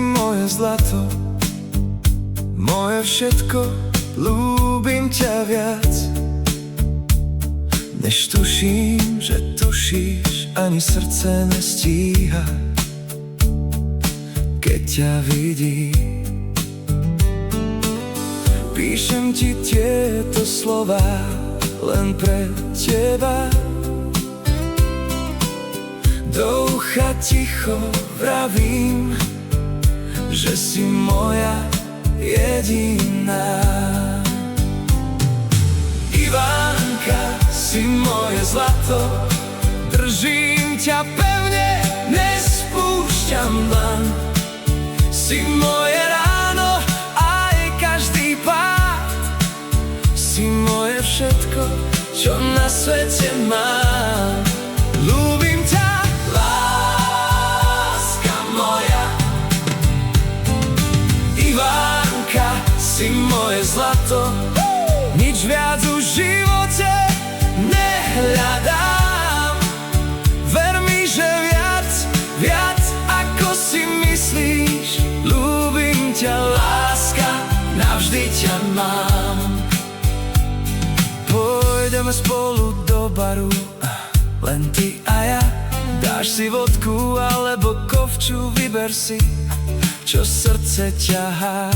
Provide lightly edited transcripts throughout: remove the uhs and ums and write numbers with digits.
moje zlato, moje všetko, ľúbim ťa viac, než tuším, že tušíš, ani srdce nestíha, keď ťa vidí. Píšem ti tieto slová len pre teba, do ucha ticho vravím, že si moja jediná. Ivánka, si moje zlato, držím ťa pevne, nespúšťam dlan. Si moje ráno, aj každý pád, si moje všetko, čo na svete mám. Ľúbim ťa, láska moja. Ivánka, si moje zlato, nič viac v živote nehľadám. Ver mi, že viac ako si myslíš. Ľúbim ťa, láska, navždy ťa mám. Pôjdeme spolu do baru, len ty a ja. Dáš si vodku alebo kovču, vyber si, čo srdce ťahá.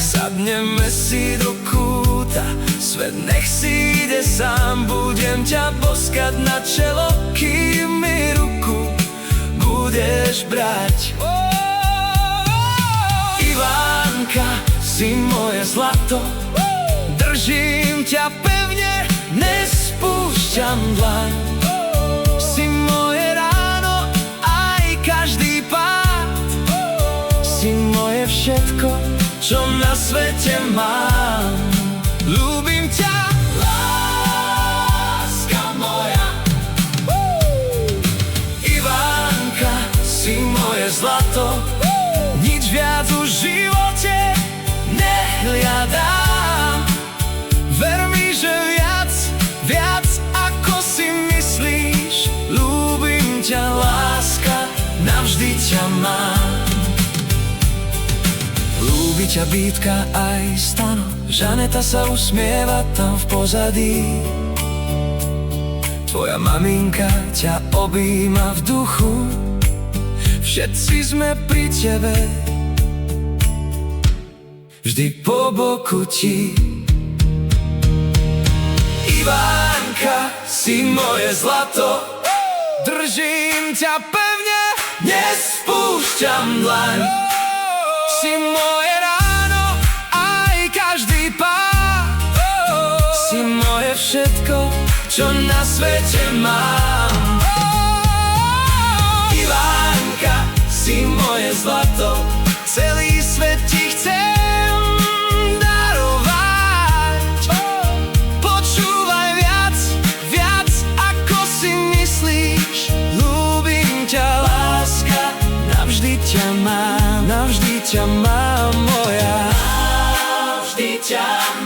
Sadneme si do kúta, svet nech si ide sám. Budem ťa boskať na čelo, kým mi ruku budeš brať. Ivánka, si moje zlato, držím ťa pevne, nespúšťam dlaň. Si moje ráno, aj každý pád, si moje všetko, čo na svete mám. Ľúbim ťa, láska moja. Ivánka, si moje zlato, nič viac v živote nehľadám. Ver mi, že viac ako si myslíš. Ľúbim ťa, láska, navždy ťa mám. Ľúbi ťa Bítka aj Stano, Žaneta sa usmieva tam v pozadí. Tvoja maminka ťa objíma v duchu, všetci sme pri tebe, vždy po boku ti. Ivánka, si moje zlato, držím ťa pevne, nespúšťam dlaň. Si moje ráno, aj každý pád, si moje všetko, čo na svete mám. Ivánka, si moje zlato, celý svet ti chcem darovať. Počúvaj viac ako si myslíš. Ľúbim ťa, láska, navždy ťa mám. Navždy ťa mám, moja. Navždy ťa mám.